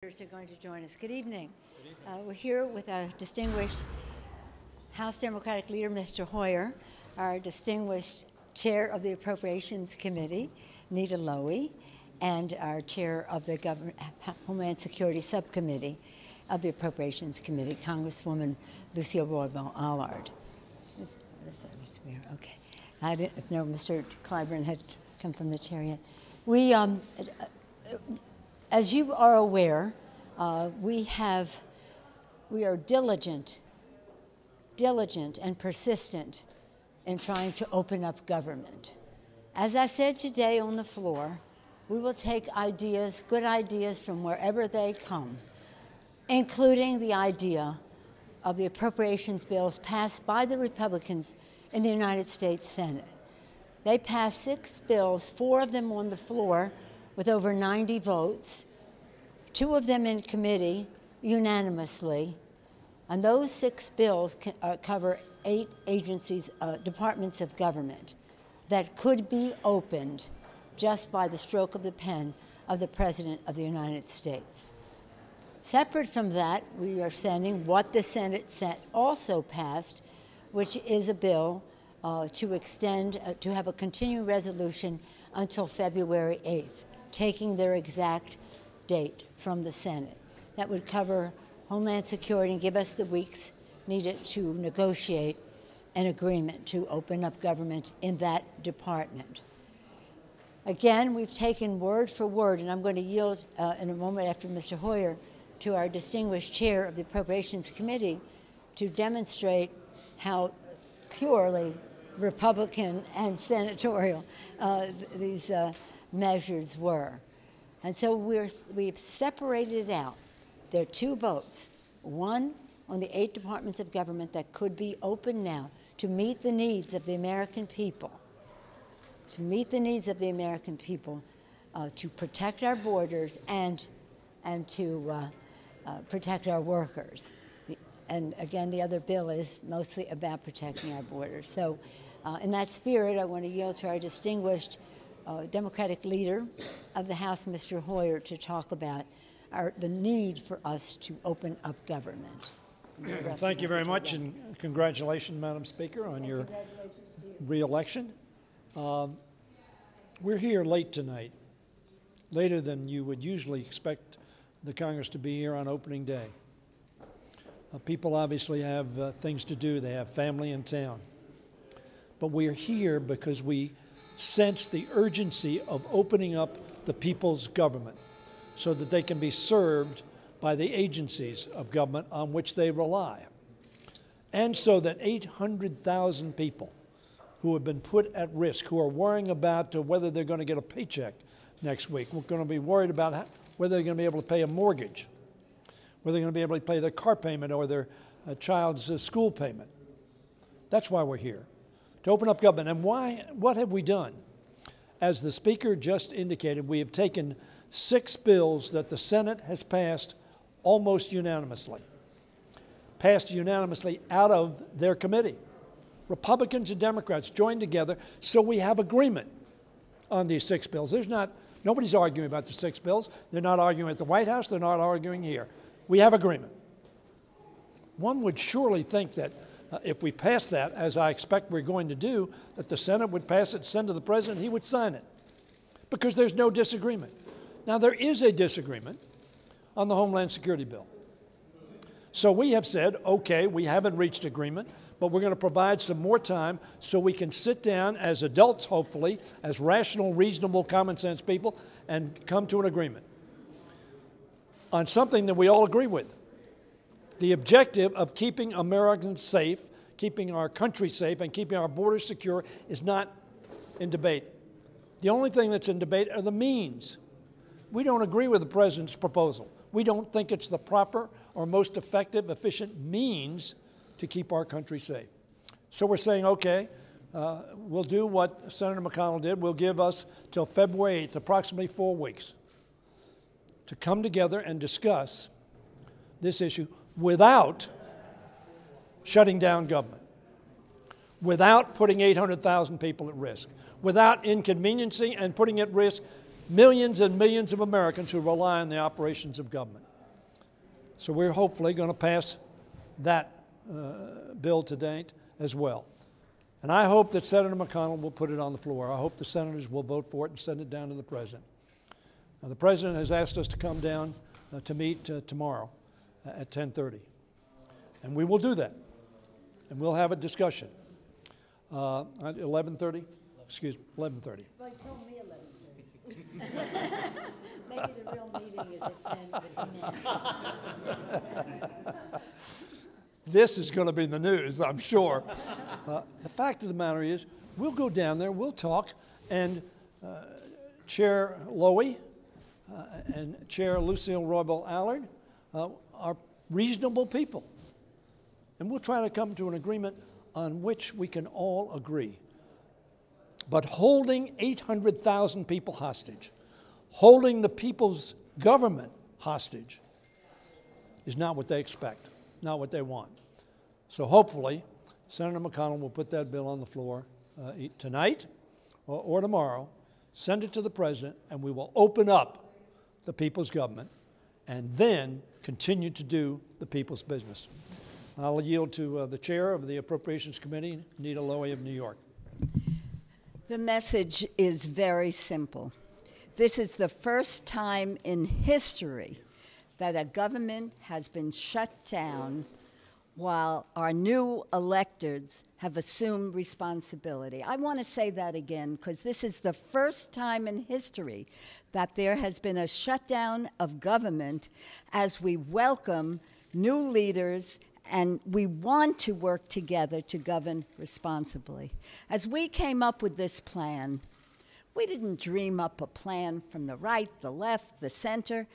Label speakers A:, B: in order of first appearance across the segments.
A: Are going to join us. Good evening. We're here with our distinguished House Democratic leader, Mr. Hoyer, our distinguished chair of the Appropriations Committee, Nita Lowey, and our chair of the Homeland Security Subcommittee of the Appropriations Committee, Congresswoman Lucille Roybal-Allard. Okay. I didn't know Mr. Clyburn had come from the chair yet. As you are aware, we are diligent and persistent in trying to open up government. As I said today on the floor, we will take ideas, good ideas from wherever they come, including the idea of the appropriations bills passed by the Republicans in the United States Senate. They passed 6 bills, 4 of them on the floor, with over 90 votes, 2 of them in committee unanimously, and those 6 bills cover 8 agencies, departments of government that could be opened just by the stroke of the pen of the President of the United States. Separate from that, we are sending what the Senate also passed, which is a bill to extend, to have a continuing resolution until February 8th. Taking their exact date from the Senate. That would cover Homeland Security and give us the weeks needed to negotiate an agreement to open up government in that department. Again, we've taken word for word, and I'm going to yield in a moment after Mr. Hoyer to our distinguished chair of the Appropriations Committee to demonstrate how purely Republican and senatorial these measures were. And so we've separated it out. There are 2 votes, one on the 8 departments of government that could be open now to meet the needs of the American people, to protect our borders and to protect our workers. And again, the other bill is mostly about protecting our borders. So in that spirit, I want to yield to our distinguished Democratic leader of the House, Mr. Hoyer, to talk about the need for us to open up government.
B: Thank you very much, and congratulations, Madam Speaker, on your re-election. We're here late tonight, later than you would usually expect the Congress to be here on opening day. People obviously have things to do. They have family in town. But we're here because we sense the urgency of opening up the people's government so that they can be served by the agencies of government on which they rely. And so that 800,000 people who have been put at risk, who are worrying about whether they're going to get a paycheck next week, we're going to be worried about whether they're going to be able to pay a mortgage, whether they're going to be able to pay their car payment or their child's school payment. That's why we're here, to open up government. And what have we done? As the Speaker just indicated, we have taken 6 bills that the Senate has passed almost unanimously, out of their committee. Republicans and Democrats joined together, so we have agreement on these 6 bills. Nobody's arguing about the 6 bills. They're not arguing at the White House. They're not arguing here. We have agreement. One would surely think that if we pass that, as I expect we're going to do, that the Senate would pass it, send to the President, he would sign it, because there's no disagreement. Now, there is a disagreement on the Homeland Security bill. So we have said, okay, we haven't reached agreement, but we're going to provide some more time so we can sit down as adults, hopefully, as rational, reasonable, common sense people, and come to an agreement on something that we all agree with. The objective of keeping Americans safe, keeping our country safe, and keeping our borders secure is not in debate. The only thing that's in debate are the means. We don't agree with the President's proposal. We don't think it's the proper or most effective, efficient means to keep our country safe. So we're saying, okay, we'll do what Senator McConnell did. We'll give us till February 8th, approximately 4 weeks, to come together and discuss this issue without shutting down government, without putting 800,000 people at risk, without inconveniencing and putting at risk millions and millions of Americans who rely on the operations of government. So we're hopefully going to pass that bill today as well. And I hope that Senator McConnell will put it on the floor. I hope the senators will vote for it and send it down to the president. Now, the president has asked us to come down to meet tomorrow at 10:30. And we will do that. And we'll have a discussion. At 11:30? Excuse me, 11:30.
A: Well, he told me 11:30. Maybe the real meeting is at 10, but
B: This is going to be the news, I'm sure. The fact of the matter is, we'll go down there, we'll talk, and Chair Lowy and Chair Lucille Roybal Allard are reasonable people. And we'll try to come to an agreement on which we can all agree. But holding 800,000 people hostage, holding the people's government hostage, is not what they expect, not what they want. So hopefully, Senator McConnell will put that bill on the floor tonight or tomorrow, send it to the president, and we will open up the people's government and then continue to do the people's business. I'll yield to the chair of the Appropriations Committee, Nita Lowey of New York.
C: The message is very simple. This is the first time in history that a government has been shut down while our new electeds have assumed responsibility. I want to say that again because this is the first time in history that there has been a shutdown of government as we welcome new leaders and we want to work together to govern responsibly. As we came up with this plan, we didn't dream up a plan from the right, the left, the center.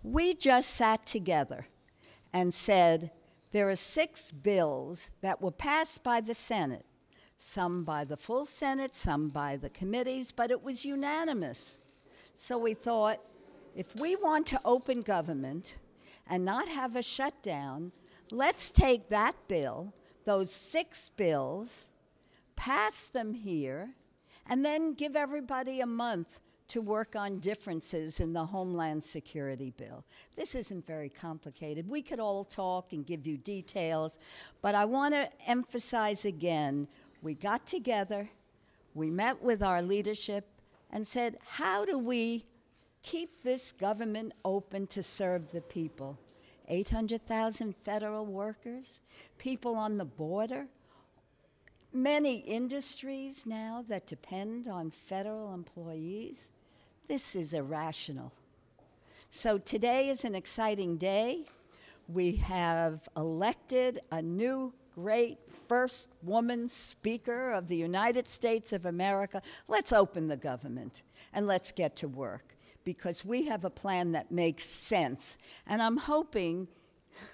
C: We just sat together and said, there are 6 bills that were passed by the Senate, some by the full Senate, some by the committees, but it was unanimous. So we thought, if we want to open government and not have a shutdown, let's take that bill, those 6 bills, pass them here, and then give everybody a month to work on differences in the Homeland Security bill. This isn't very complicated. We could all talk and give you details, but I want to emphasize again, we got together, we met with our leadership and said, how do we keep this government open to serve the people? 800,000 federal workers, people on the border, many industries now that depend on federal employees. This is irrational. So today is an exciting day. We have elected a new great first woman speaker of the United States of America. Let's open the government and let's get to work because we have a plan that makes sense. And I'm hoping,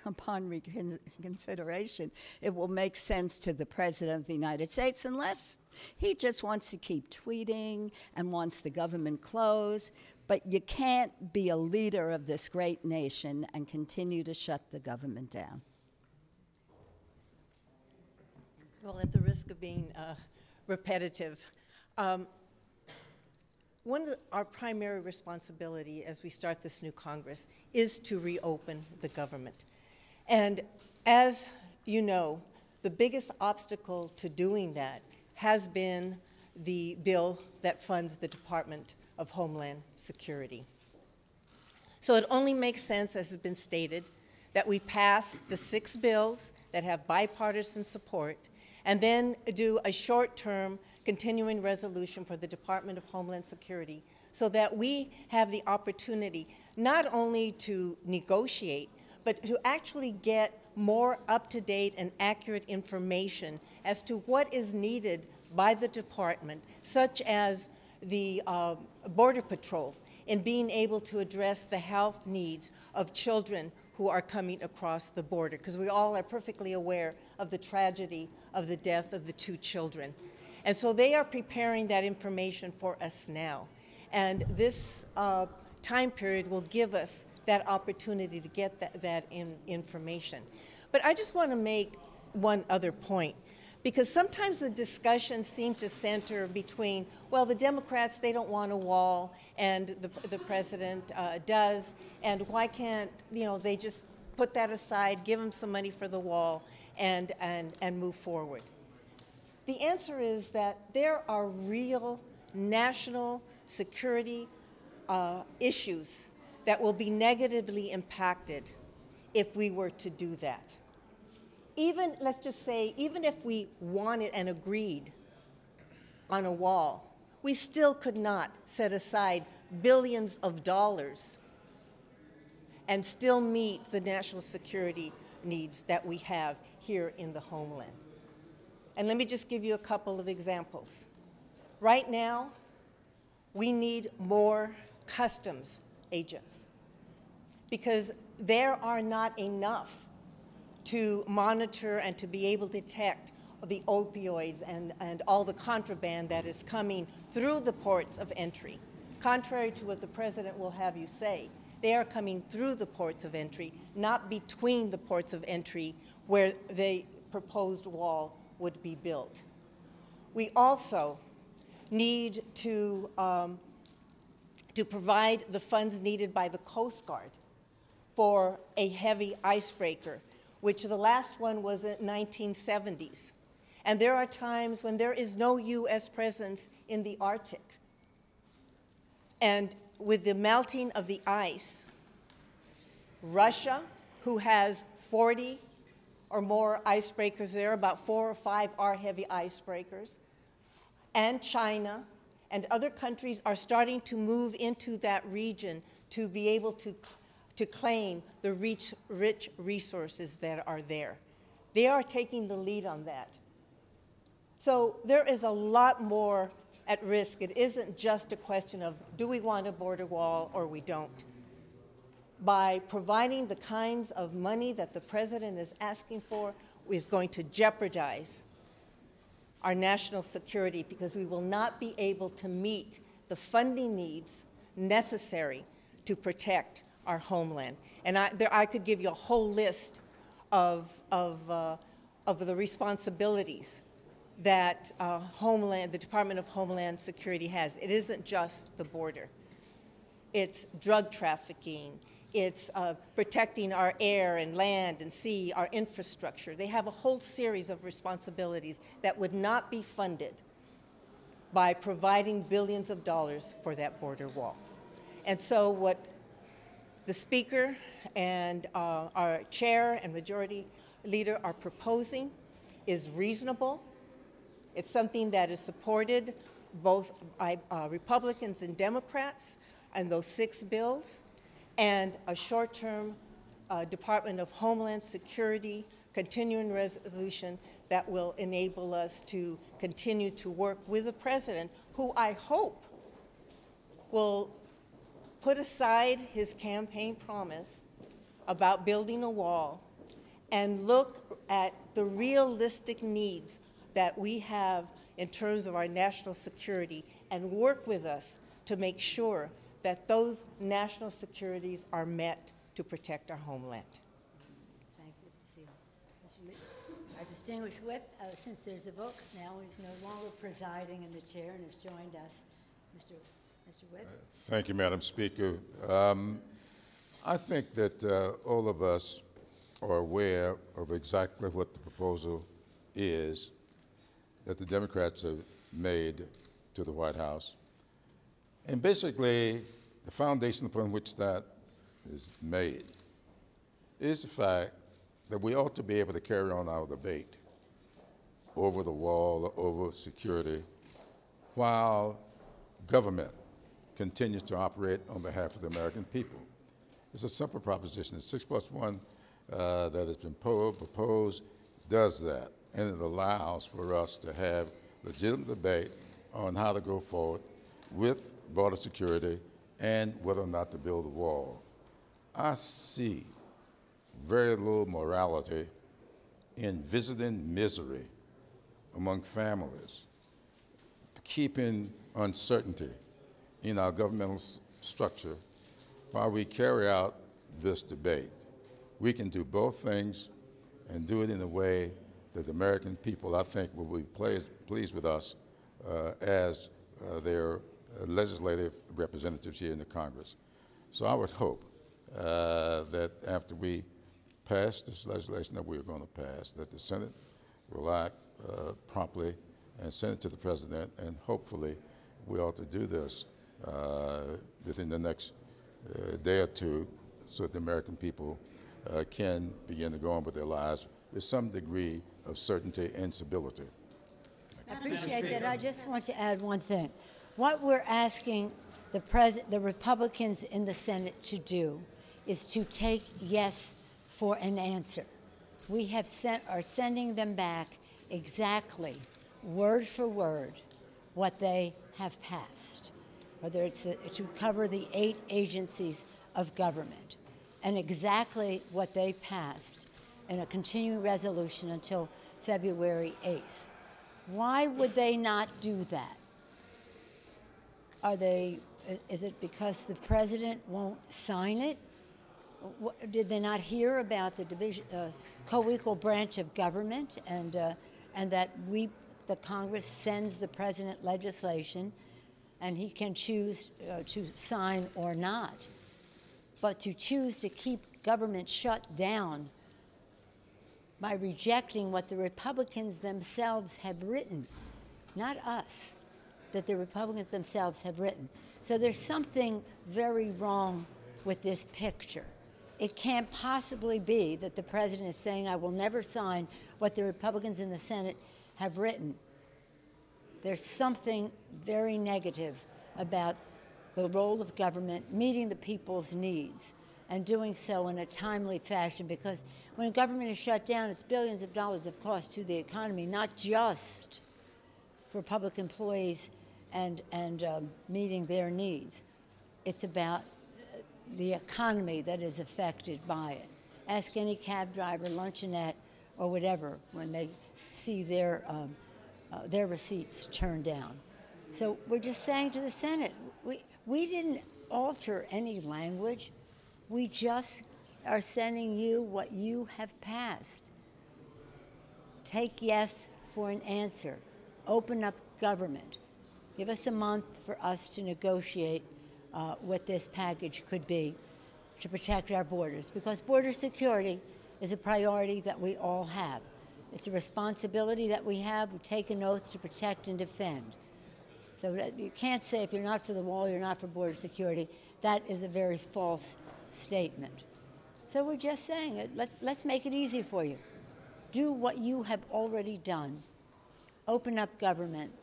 C: upon reconsideration, it will make sense to the President of the United States unless he just wants to keep tweeting and wants the government closed. But you can't be a leader of this great nation and continue to shut the government down.
D: Well, at the risk of being repetitive, one of our primary responsibility as we start this new Congress is to reopen the government. And as you know, the biggest obstacle to doing that has been the bill that funds the Department of Homeland Security. So it only makes sense, as has been stated, that we pass the 6 bills that have bipartisan support and then do a short-term continuing resolution for the Department of Homeland Security so that we have the opportunity not only to negotiate, but to actually get more up-to-date and accurate information as to what is needed by the department, such as the Border Patrol, in being able to address the health needs of children who are coming across the border, because we all are perfectly aware of the tragedy of the death of the 2 children. And so they are preparing that information for us now. And this time period will give us that opportunity to get that information. But I just want to make one other point, because sometimes the discussions seem to center between, well, the Democrats, they don't want a wall, and the president does, and why can't, they just put that aside, give them some money for the wall, and move forward? The answer is that there are real national security issues that will be negatively impacted if we were to do that. Even, let's just say, even if we wanted and agreed on a wall, we still could not set aside billions of dollars and still meet the national security needs that we have here in the homeland. And let me just give you a couple of examples. Right now, we need more customs agents because there are not enough to monitor and to be able to detect the opioids and all the contraband that is coming through the ports of entry. Contrary to what the president will have you say, they are coming through the ports of entry, not between the ports of entry where the proposed wall would be built. We also need to provide the funds needed by the Coast Guard for a heavy icebreaker, which the last one was in the 1970s. And there are times when there is no U.S. presence in the Arctic. And with the melting of the ice, Russia, who has 40 or more icebreakers there, about 4 or 5 are heavy icebreakers, and China and other countries are starting to move into that region to be able to claim the rich resources that are there. They are taking the lead on that. So there is a lot more at risk. It isn't just a question of do we want a border wall or we don't. By providing the kinds of money that the president is asking for is going to jeopardize our national security because we will not be able to meet the funding needs necessary to protect our homeland. And I could give you a whole list of the responsibilities that the Department of Homeland Security has. It isn't just the border. It's drug trafficking. It's protecting our air and land and sea, our infrastructure. They have a whole series of responsibilities that would not be funded by providing billions of dollars for that border wall. And so what the Speaker and our Chair and Majority Leader are proposing is reasonable. It's something that is supported both by Republicans and Democrats and those 6 bills, and a short-term Department of Homeland Security continuing resolution that will enable us to continue to work with the president, who I hope will put aside his campaign promise about building a wall and look at the realistic needs that we have in terms of our national security and work with us to make sure that those national securities are met to protect our homeland.
A: Thank you, Cecile. Our distinguished whip, since there's a vote, now is no longer presiding in the chair and has joined us. Mr. Whip.
E: Thank you, Madam Speaker. I think that all of us are aware of exactly what the proposal is that the Democrats have made to the White House. And basically, the foundation upon which that is made is the fact that we ought to be able to carry on our debate over the wall, over security, while government continues to operate on behalf of the American people. It's a simple proposition. The 6+1 that has been proposed does that, and it allows for us to have legitimate debate on how to go forward with border security and whether or not to build a wall. I see very little morality in visiting misery among families, keeping uncertainty in our governmental structure while we carry out this debate. We can do both things and do it in a way that the American people, I think, will be pleased with us as their legislative representatives here in the Congress. So I would hope that after we pass this legislation that we're going to pass, that the Senate will act promptly and send it to the President, and hopefully we ought to do this within the next day or two so that the American people can begin to go on with their lives with some degree of certainty and stability.
A: I appreciate that. I just want to add one thing. What we're asking the Republicans in the Senate to do is to take yes for an answer. We are sending them back exactly, word for word, what they have passed, whether it's to cover the 8 agencies of government, and exactly what they passed in a continuing resolution until February 8th. Why would they not do that? Is it because the president won't sign it? Did they not hear about the co-equal branch of government and that the Congress sends the president legislation and he can choose to sign or not? But to choose to keep government shut down by rejecting what the Republicans themselves have written, not us, that the Republicans themselves have written. So there's something very wrong with this picture. It can't possibly be that the president is saying, I will never sign what the Republicans in the Senate have written. There's something very negative about the role of government meeting the people's needs and doing so in a timely fashion, because when government is shut down, it's billions of dollars of cost to the economy, not just for public employees and meeting their needs. It's about the economy that is affected by it. Ask any cab driver, luncheonette, or whatever when they see their receipts turned down. So we're just saying to the Senate, we didn't alter any language. We just are sending you what you have passed. Take yes for an answer. Open up government. Give us a month for us to negotiate what this package could be to protect our borders, because border security is a priority that we all have. It's a responsibility that we have. We take an oath to protect and defend. So you can't say if you're not for the wall, you're not for border security. That is a very false statement. So we're just saying, let's make it easy for you. Do what you have already done. Open up government.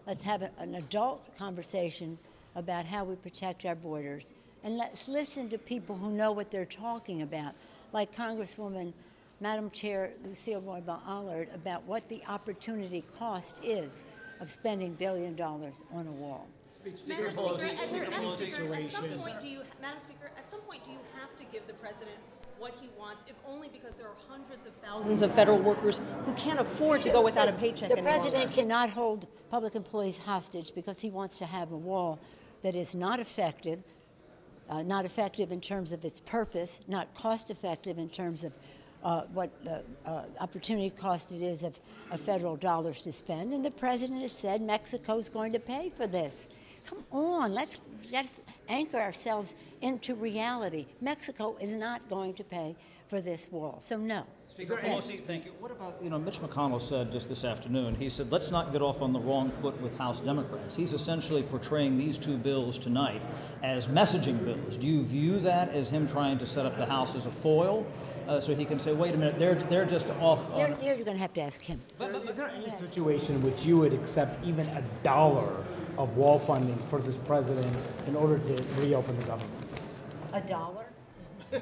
A: Let's have an adult conversation about how we protect our borders. And let's listen to people who know what they're talking about, like Congresswoman, Madam Chair Lucille Roybal-Allard, about what the opportunity cost is of spending $1 billion on a wall.
F: Madam Speaker, at some point do you have to give the president what he wants, if only because there are hundreds of thousands of federal workers who can't afford to go without a paycheck
A: The
F: anymore?
A: president cannot hold public employees hostage because he wants to have a wall that is not effective in terms of its purpose, not cost effective in terms of what the opportunity cost it is of federal dollars to spend. And the president has said Mexico's going to pay for this. Come on, let's anchor ourselves into reality. Mexico is not going to pay for this wall, so no.
G: Speaker Pelosi, thank you. What about, Mitch McConnell said just this afternoon, he said, let's not get off on the wrong foot with House Democrats. He's essentially portraying these two bills tonight as messaging bills. Do you view that as him trying to set up the House as a foil? So he can say, wait a minute, they're just off on...
A: You're going to have to ask him.
H: Is there any situation in which you would accept even $1 of wall funding for this president in order to reopen the government?
A: $1? $1.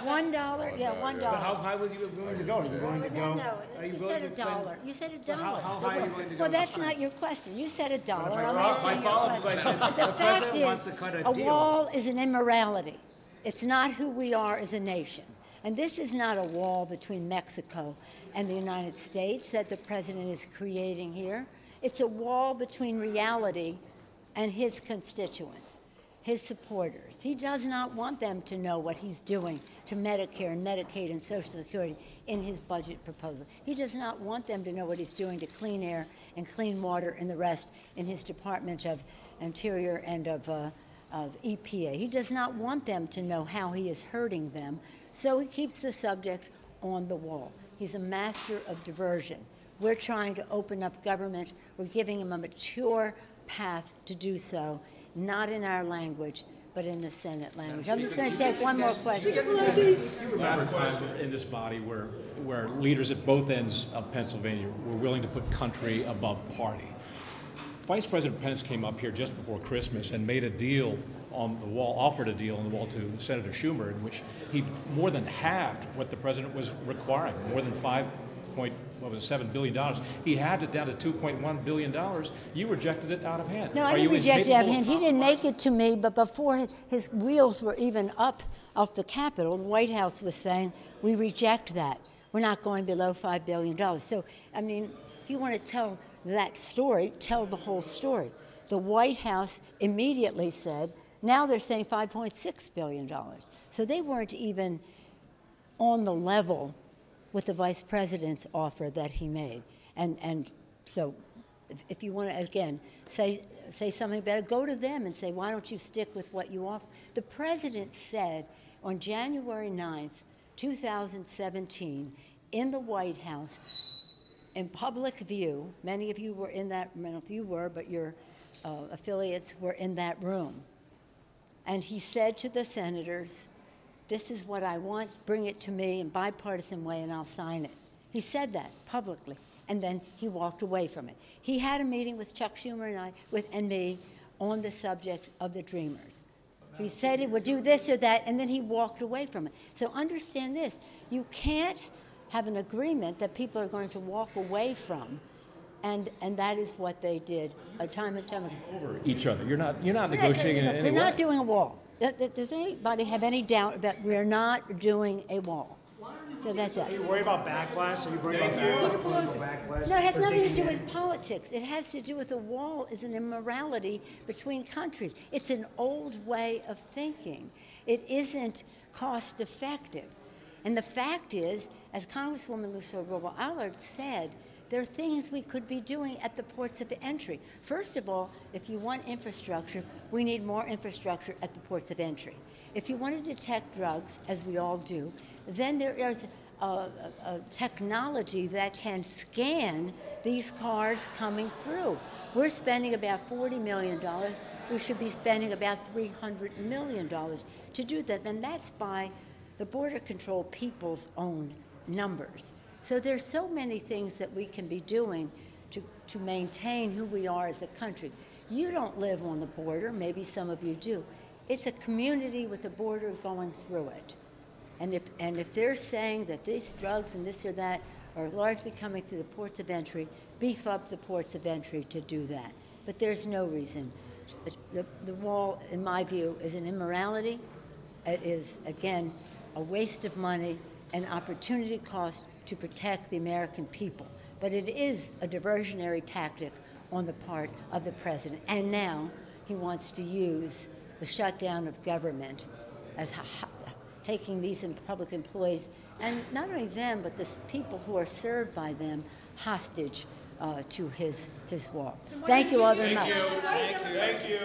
A: $1? Yeah, $1.
H: How high was you willing to go? Are you willing to go?
A: No. You said $1. You said $1.
H: How high are you willing to go?
A: Well, that's not your question. You said $1. I'm
H: My
A: answering your
H: follow-up
A: question.
H: question is,
A: The
H: the
A: fact
H: president wants
A: is,
H: to cut a
A: a
H: deal.
A: wall is an immorality. It's not who we are as a nation. And this is not a wall between Mexico and the United States that the president is creating here. It's a wall between reality and his constituents, his supporters. He does not want them to know what he's doing to Medicare and Medicaid and Social Security in his budget proposal. He does not want them to know what he's doing to clean air and clean water and the rest in his Department of Interior and of EPA. He does not want them to know how he is hurting them, so he keeps the subject on the wall. He's a master of diversion. We're trying to open up government. We're giving him a mature path to do so, not in our language, but in the Senate language. I'm just going to take one more question.
I: You remember a time in this body where leaders at both ends of Pennsylvania were willing to put country above party. Vice President Pence came up here just before Christmas and made a deal on the wall, offered a deal on the wall to Senator Schumer, in which he more than halved what the president was requiring, more than $7 billion. He halved it down to $2.1 billion. You rejected it out of hand.
A: No, I didn't reject it out of hand. He didn't make it to me, but before his wheels were even up off the Capitol, the White House was saying, we reject that. We're not going below $5 billion. So, I mean, if you want to tell that story, tell the whole story. The White House immediately said, now they're saying $5.6 billion. So they weren't even on the level with the vice president's offer that he made. And so if you want to, again, say something better, go to them and say, why don't you stick with what you offer? The president said on January 9th, 2017, in the White House, in public view, many of you were in that, I don't know if you were, but your affiliates were in that room. And he said to the senators, this is what I want, bring it to me in a bipartisan way and I'll sign it. He said that publicly, and then he walked away from it. He had a meeting with Chuck Schumer and me on the subject of the Dreamers. He said he would do this or that, and then he walked away from it. So understand this, you can't have an agreement that people are going to walk away from, and that is what they did time and time again.
I: Over each other. You're not negotiating in any way.
A: We're not doing a wall. Does anybody have any doubt that we're not doing a wall? So that's it.
H: Are you worried about backlash? Are you worried about backlash?
A: No, it has nothing to do with politics. It has to do with the wall is an immorality between countries. It's an old way of thinking. It isn't cost effective. And the fact is, as Congresswoman Lucille Robo-Allard said, there are things we could be doing at the ports of entry. First of all, if you want infrastructure, we need more infrastructure at the ports of entry. If you want to detect drugs, as we all do, then there is a technology that can scan these cars coming through. We're spending about $40 million. We should be spending about $300 million to do that, and that's by the Border Control people's own numbers. So there's so many things that we can be doing to maintain who we are as a country. You don't live on the border, maybe some of you do. It's a community with a border going through it. And if they're saying that these drugs and this or that are largely coming through the ports of entry, beef up the ports of entry to do that. But there's no reason. The wall, in my view, is an immorality. It is, again, a waste of money, an opportunity cost to protect the American people. But it is a diversionary tactic on the part of the president. And now he wants to use the shutdown of government as taking these public employees, and not only them, but the people who are served by them, hostage to his wall. Thank you all very much.
J: Thank you.